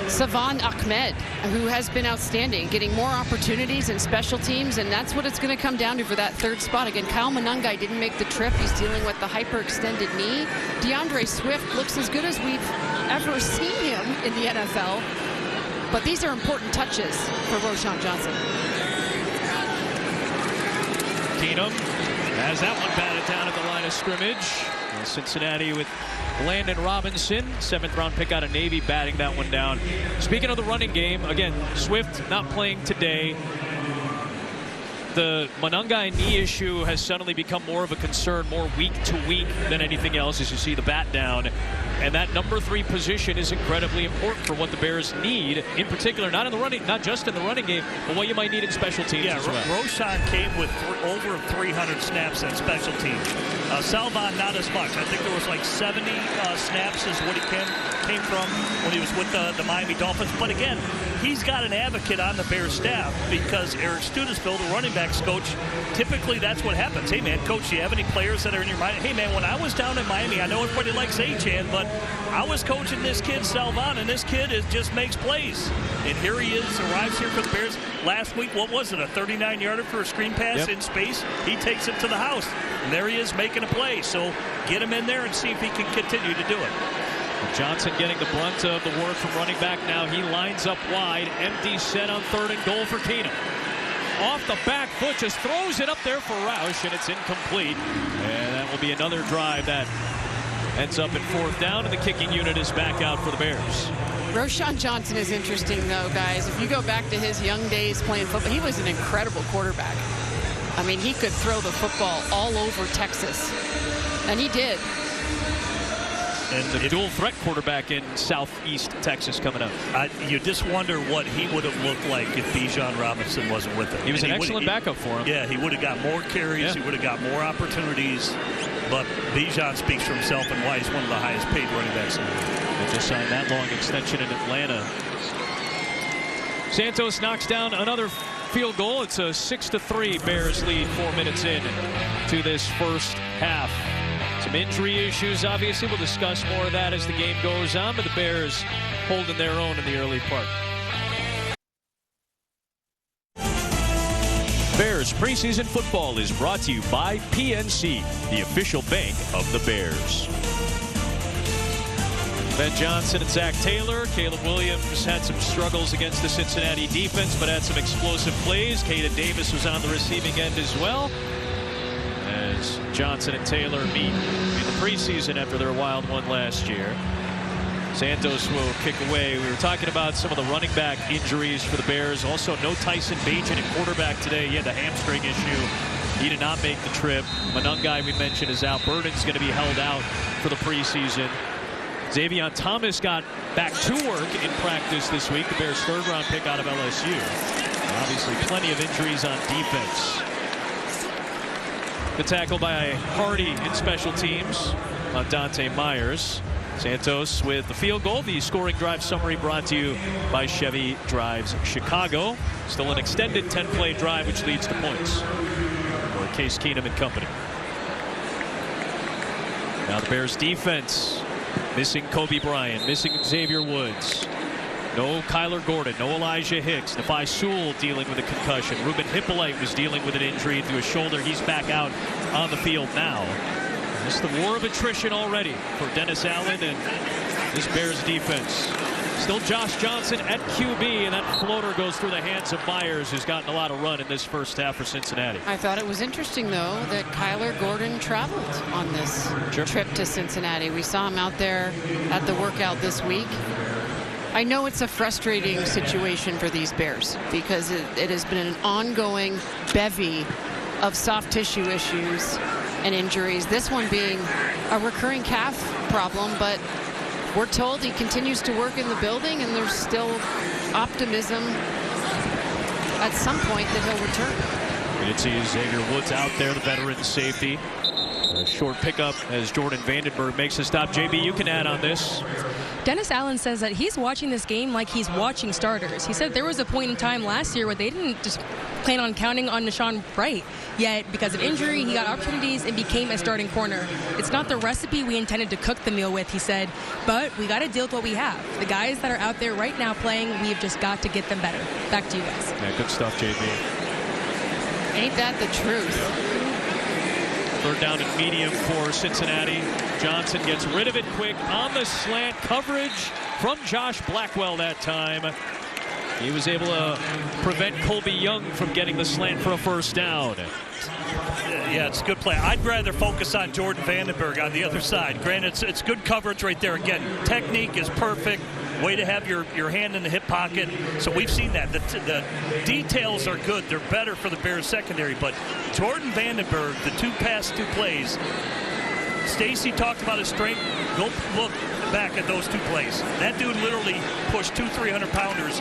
Savon Ahmed, who has been outstanding, getting more opportunities in special teams, and that's what it's going to come down to for that third spot. Again, Kyle Monangai didn't make the trip. He's dealing with the hyperextended knee. DeAndre Swift looks as good as we've ever seen him in the NFL, but these are important touches for Roschon Johnson. Keenum has that one batted down at the line of scrimmage. Cincinnati with Landon Robinson, 7th-round pick out of Navy, batting that one down. Speaking of the running game, again, Swift not playing today. The Monangai knee issue has suddenly become more of a concern, more week to week than anything else, as you see the bat down. And that number 3 position is incredibly important for what the Bears need, in particular, not just in the running game, but what you might need in special teams as well. Roschon came with over 300 snaps in special teams. Salvon, not as much. I think there was like 70 snaps is what he came from when he was with the Miami Dolphins. But again, he's got an advocate on the Bears staff because Eric Studesville, the running backs coach, typically that's what happens. Hey, man, coach, do you have any players that are in your mind? Hey, man, when I was down in Miami, I know everybody likes Achan, but I was coaching this kid, Salvon, and this kid just makes plays. And here he is, arrives here for the Bears. Last week, what was it, a 39-yarder for a screen pass in space? He takes it to the house. And there he is making a play. So get him in there and see if he can continue to do it. Johnson getting the brunt of the work from running back now. He lines up wide. Empty set on 3rd and goal for Keenum. Off the back foot, just throws it up there for Roush, and it's incomplete. And that will be another drive that ends up in 4th down, and the kicking unit is back out for the Bears. Roschon Johnson is interesting, though, guys. If you go back to his young days playing football, he was an incredible quarterback. I mean, he could throw the football all over Texas, and he did. And the dual threat quarterback in Southeast Texas coming up. You just wonder what he would have looked like if Bijan Robinson wasn't with him. He was an excellent backup for him. Yeah, he would have got more carries. He would have got more opportunities. But Bijan speaks for himself and why he's one of the highest paid running backs in the league. They just signed that long extension in Atlanta. Santos knocks down another field goal. It's a 6-3 Bears lead 4 minutes in to this first half. Some injury issues, obviously. We'll discuss more of that as the game goes on, but the Bears holding their own in the early part. Bears preseason football is brought to you by PNC, the official bank of the Bears. Ben Johnson and Zach Taylor. Caleb Williams had some struggles against the Cincinnati defense, but had some explosive plays. Caden Davis was on the receiving end as well, as Johnson and Taylor meet in the preseason after their wild one last year. Santos will kick away. We were talking about some of the running back injuries for the Bears. Also, no Tyson Bagent at quarterback today. He had a hamstring issue. He did not make the trip. Manungai, we mentioned, is out. Burden's going to be held out for the preseason. Xavier Thomas got back to work in practice this week. The Bears' third-round pick out of LSU. Obviously, plenty of injuries on defense. The tackle by Hardy in special teams on Dante Myers. Santos with the field goal. The scoring drive summary brought to you by Chevy Drives Chicago. Still an extended 10-play drive, which leads to points for Case Keenum and company. Now the Bears defense. Missing Kobe Bryant, missing Xavier Woods. No Kyler Gordon, no Elijah Hicks. Nefi Sewell dealing with a concussion. Ruben Hippolyte was dealing with an injury to his shoulder. He's back out on the field now. It's the war of attrition already for Dennis Allen and this Bears defense. Still Josh Johnson at QB, and that floater goes through the hands of Myers, who's gotten a lot of run in this first half for Cincinnati. I thought it was interesting, though, that Kyler Gordon traveled on this trip to Cincinnati. We saw him out there at the workout this week. I know it's a frustrating situation for these Bears because it has been an ongoing bevy of soft tissue issues and injuries. This one being a recurring calf problem, but we're told he continues to work in the building, and there's still optimism at some point that he'll return. We did see Xavier Woods out there, the veteran safety. A short pickup as Jordan Vandenberg makes a stop. JB, you can add on this. Dennis Allen says that he's watching this game like he's watching starters. He said there was a point in time last year where they didn't just plan on counting on Nashawn Wright, yet because of injury, he got opportunities and became a starting corner. It's not the recipe we intended to cook the meal with, he said, but we got to deal with what we have. The guys that are out there right now playing, we've just got to get them better. Back to you guys. Yeah, good stuff, JB. Ain't that the truth? Third down and medium for Cincinnati. Johnson gets rid of it quick on the slant. Coverage from Josh Blackwell that time. He was able to prevent Colby Young from getting the slant for a first down. Yeah, it's a good play. I'd rather focus on Jordan Vandenberg on the other side. Granted, it's good coverage right there. Again, technique is perfect. Way to have your hand in the hip pocket. So we've seen that. The details are good. They're better for the Bears secondary. But Jordan Vandenberg, the two plays, Stacy talked about his strength. Go look back at those two plays. That dude literally pushed 2 300-pounders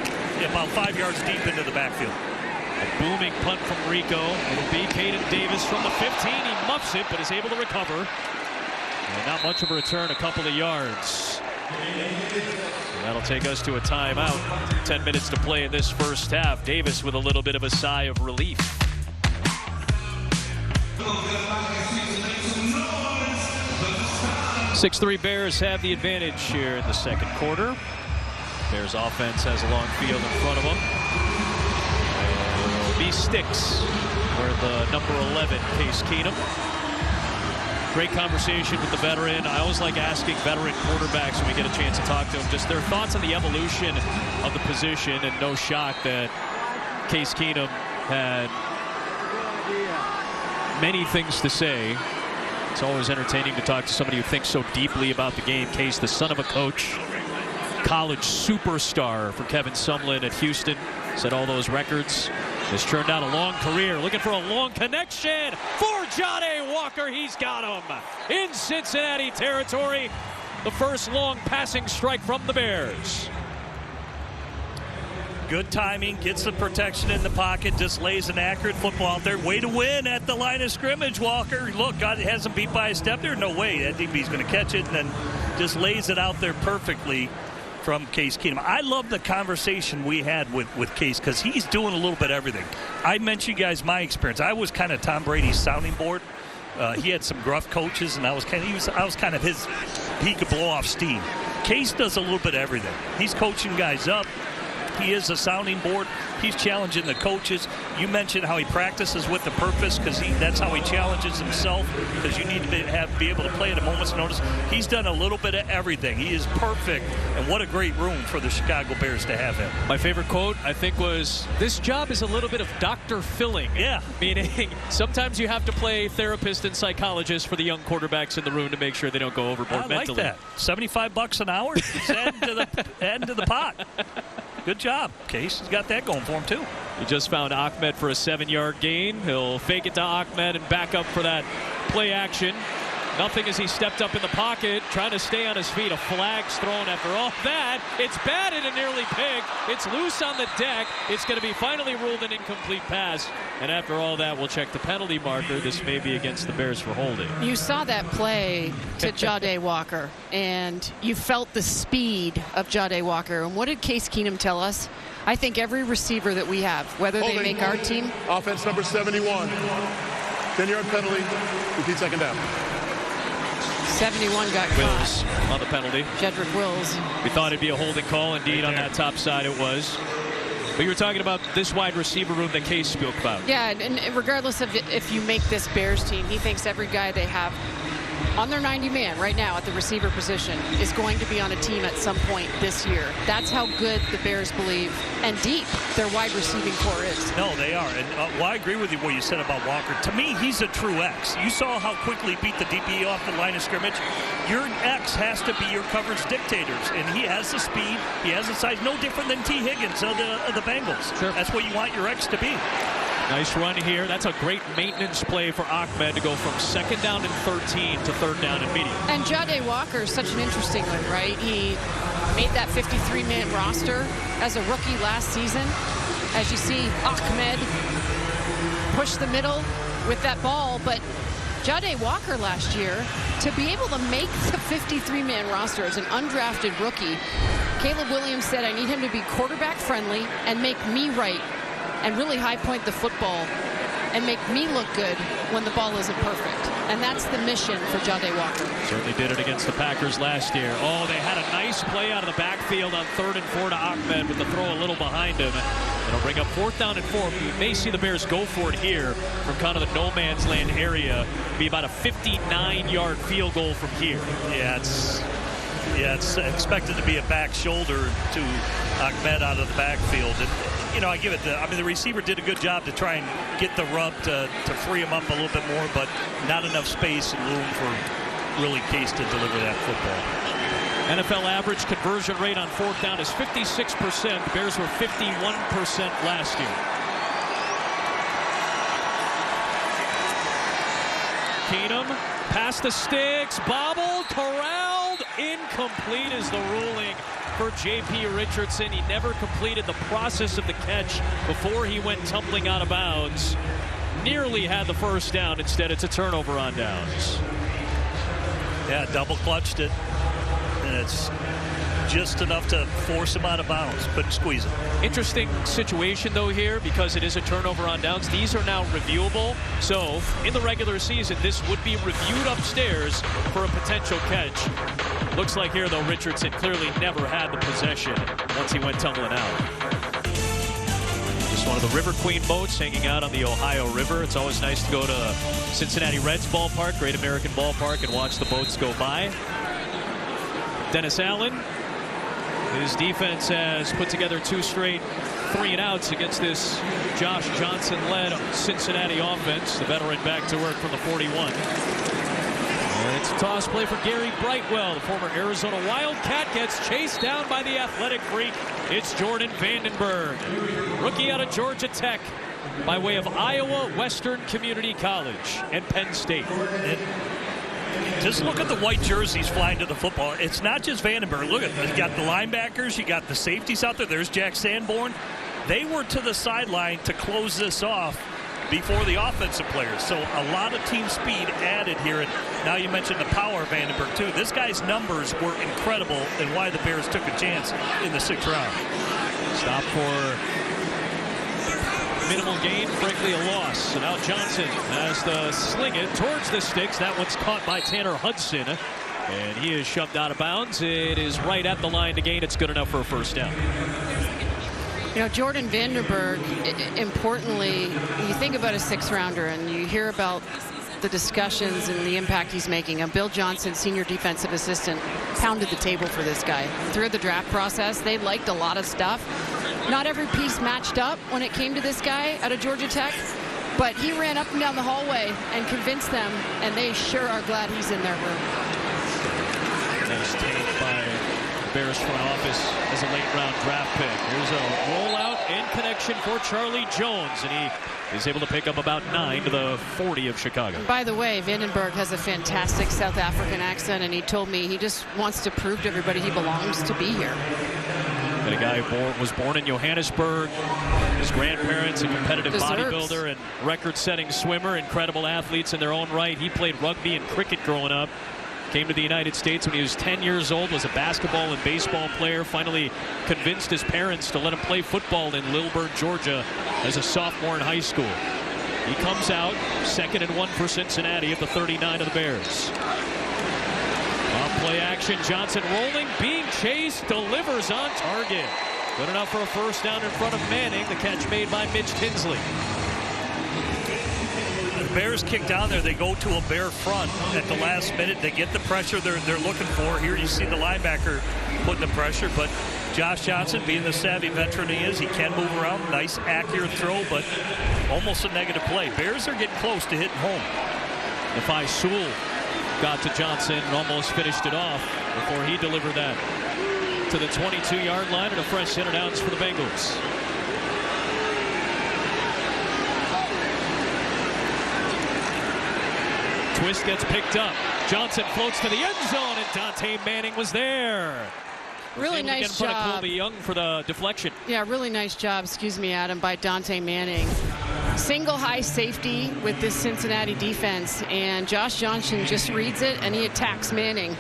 about 5 yards deep into the backfield. A booming punt from Rico. It'll be Caden Davis from the 15. He muffs it, but is able to recover. And not much of a return, a couple of yards. And that'll take us to a timeout. 10 minutes to play in this first half. Davis with a little bit of a sigh of relief. 6-3 Bears have the advantage here in the second quarter. Bears offense has a long field in front of them. B sticks for the number 11, Case Keenum. Great conversation with the veteran. I always like asking veteran quarterbacks when we get a chance to talk to them just their thoughts on the evolution of the position, and no shock that Case Keenum had many things to say. It's always entertaining to talk to somebody who thinks so deeply about the game. Case, the son of a coach, college superstar for Kevin Sumlin at Houston, set all those records. Has turned out a long career. Looking for a long connection for Johnny Walker. He's got him in Cincinnati territory. The first long passing strike from the Bears. Good timing, gets the protection in the pocket, just lays an accurate football out there. Way to win at the line of scrimmage, Walker. Look, God has him beat by a step there. No way that DB's going to catch it, and then just lays it out there perfectly. from Case Keenum. I love the conversation we had with Case because he's doing a little bit of everything. I mentioned you guys my experience. I was kind of Tom Brady's sounding board. He had some gruff coaches, and I was kind of his. He could blow off steam. Case does a little bit of everything. He's coaching guys up. He is a sounding board. He's challenging the coaches. You mentioned how he practices with the purpose because that's how he challenges himself, because you need to be able to play at a moment's notice. He's done a little bit of everything. He is perfect, and what a great room for the Chicago Bears to have him. My favorite quote, I think, was, "This job is a little bit of Dr. Philling." Yeah. Meaning sometimes you have to play therapist and psychologist for the young quarterbacks in the room to make sure they don't go overboard mentally. I like that. $75 an hour? He's adding to the pot. Good job, Case. He's got that going for him, too. He just found Ahmed for a 7-yard gain. He'll fake it to Ahmed and back up for that play action. Nothing as he stepped up in the pocket, trying to stay on his feet. A flag's thrown after all that. It's batted and nearly picked. It's loose on the deck. It's going to be finally ruled an incomplete pass. And after all that, we'll check the penalty marker. This may be against the Bears for holding. You saw that play to Jahdae Walker, and you felt the speed of Jahdae Walker. And what did Case Keenum tell us? I think every receiver that we have, whether they make our team. Offense number 71. 10-yard penalty. Repeat second down. 71 got Wills caught. on the penalty. Jedrick Wills. We thought it'd be a holding call. Indeed, on that top side it was. But you were talking about this wide receiver room that Case spoke about. Yeah, and regardless of if you make this Bears team, he thinks every guy they have on their 90-man right now at the receiver position is going to be on a team at some point this year. That's how good the Bears believe and deep their wide receiving core is. No, they are. And I agree with you what you said about Walker. To me, he's a true X. You saw how quickly he beat the DB off the line of scrimmage. Your X has to be your coverage dictators, and he has the speed. He has the size. No different than T. Higgins of the Bengals. Sure. That's what you want your X to be. Nice run here. That's a great maintenance play for Ahmed to go from 2nd down and 13 to 3rd down and medium. And Jahdae Walker is such an interesting one, right? He made that 53-man roster as a rookie last season. As you see, Ahmed push the middle with that ball, but Jahdae Walker last year, to be able to make the 53-man roster as an undrafted rookie, Caleb Williams said, I need him to be quarterback friendly and make me right and really high point the football and make me look good when the ball isn't perfect. And that's the mission for Jahdae Walker. Certainly did it against the Packers last year. Oh, they had a nice play out of the backfield on 3rd and 4 to Ahmed with the throw a little behind him. It'll bring up 4th down and 4. We may see the Bears go for it here from kind of the no man's land area. It'll be about a 59-yard field goal from here. Yeah, it's expected to be a back shoulder to Ahmed out of the backfield. And, you know, I give it the receiver did a good job to try and get the rub to free him up a little bit more, but not enough space and room for really Case to deliver that football. NFL average conversion rate on 4th down is 56%. The Bears were 51% last year. Keenum past the sticks, bobbled, corralled, incomplete is the ruling for J.P. Richardson. He never completed the process of the catch before he went tumbling out of bounds. Nearly had the 1st down. Instead, it's a turnover on downs. Yeah, double clutched it. And it's just enough to force him out of bounds, but squeeze it. Interesting situation, though, here, because it is a turnover on downs. These are now reviewable. So, in the regular season, this would be reviewed upstairs for a potential catch. Looks like here, though, Richardson clearly never had the possession once he went tumbling out. Just one of the River Queen boats hanging out on the Ohio River. It's always nice to go to Cincinnati Reds ballpark, Great American Ballpark, and watch the boats go by. Dennis Allen, his defense has put together 2 straight 3-and-outs against this Josh Johnson-led Cincinnati offense. The veteran back to work from the 41. And it's a toss play for Gary Brightwell. The former Arizona Wildcat gets chased down by the athletic freak. It's Jordan Vandenberg, rookie out of Georgia Tech by way of Iowa Western Community College and Penn State. Just look at the white jerseys flying to the football. It's not just Vandenberg. Look at it. You got the linebackers. You got the safeties out there. There's Jack Sanborn. They were to the sideline to close this off. before the offensive players. So a lot of team speed added here. And now you mentioned the power of Vandenberg, too. This guy's numbers were incredible, and why the Bears took a chance in the 6th round. Stop for minimal gain, frankly a loss. So now Johnson has to sling it towards the sticks. That one's caught by Tanner Hudson, and he is shoved out of bounds. It is right at the line to gain. It's good enough for a first down. You know, Jordan Vandenberg, importantly, you think about a 6th rounder and you hear about the discussions and the impact he's making. And Bill Johnson, senior defensive assistant, pounded the table for this guy. Through the draft process, they liked a lot of stuff. Not every piece matched up when it came to this guy out of Georgia Tech, but he ran up and down the hallway and convinced them, and they sure are glad he's in their room. Nice take by the Bears front office as a late-round draft pick. Here's a rollout in connection for Charlie Jones, and he is able to pick up about 9 to the 40 of Chicago. By the way, Vandenberg has a fantastic South African accent, and he told me he just wants to prove to everybody he belongs to be here. And a guy who was born in Johannesburg. His grandparents, a competitive bodybuilder and record-setting swimmer, incredible athletes in their own right. He played rugby and cricket growing up. Came to the United States when he was 10 years old, was a basketball and baseball player, finally convinced his parents to let him play football in Lilburn, Georgia as a sophomore in high school. He comes out 2nd and 1 for Cincinnati at the 39 of the Bears. Play action, Johnson rolling, being chased, delivers on target. Good enough for a first down in front of Manning. The catch made by Mitch Tinsley. The Bears kick down there. They go to a Bear front at the last minute. They get the pressure they're looking for. Here you see the linebacker putting the pressure, but Josh Johnson, being the savvy veteran he is, he can move around. Nice, accurate throw, but almost a negative play. Bears are getting close to hitting home. Nefi Sewell got to Johnson and almost finished it off before he delivered that to the 22-yard line, and a fresh center downs for the Bengals. Twist gets picked up. Johnson floats to the end zone, and Dante Manning was there. Really nice job. Colby Young for the deflection. Yeah, really nice job, excuse me, Adam, by Dante Manning. Single high safety with this Cincinnati defense, and Josh Johnson just reads it and he attacks Manning.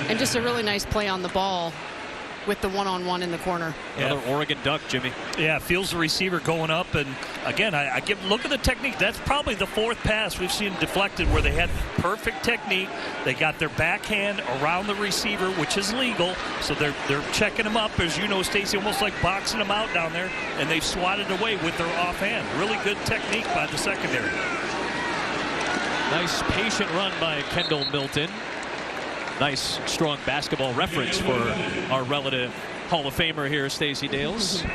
And just a really nice play on the ball with the one-on-one in the corner. Another Oregon Duck, Jimmy. Yeah, feels the receiver going up, and again, I give look at the technique. That's probably the 4th pass we've seen deflected where they had perfect technique. They got their backhand around the receiver, which is legal, so they're checking him up, as you know, Stacy, almost like boxing him out down there, and they've swatted away with their offhand. Really good technique by the secondary. Nice patient run by Kendall Milton. Nice, strong basketball reference for our relative Hall of Famer here, Stacey Dales.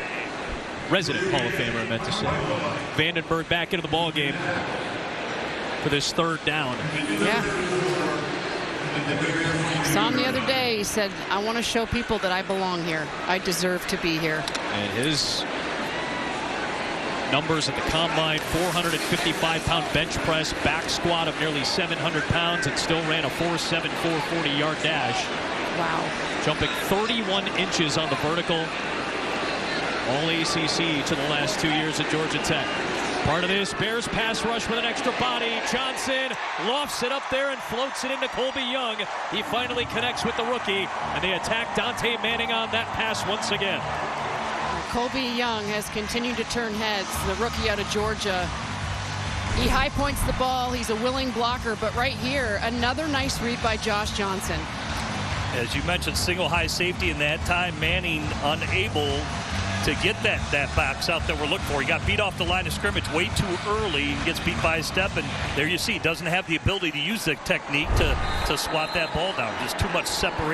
Resident Hall of Famer, I meant to say. Vandenberg back into the ball game for this 3rd down. Yeah. Saw him the other day. He said, I want to show people that I belong here. I deserve to be here. And his numbers at the combine: 455-pound bench press, back squat of nearly 700 pounds, and still ran a 4.7 440-yard dash. Wow. Jumping 31 inches on the vertical. All ACC each of the last 2 years at Georgia Tech. Part of this Bears pass rush with an extra body. Johnson lofts it up there and floats it into Colby Young. He finally connects with the rookie, and they attack Dante Manning on that pass once again. Colby Young has continued to turn heads, the rookie out of Georgia. He high points the ball. He's a willing blocker, but right here, another nice read by Josh Johnson. As you mentioned, single high safety in that time. Manning unable to get that box out that we're looking for. He got beat off the line of scrimmage way too early. He gets beat by a step, and there you see, doesn't have the ability to use the technique to swat that ball down. Just too much separation.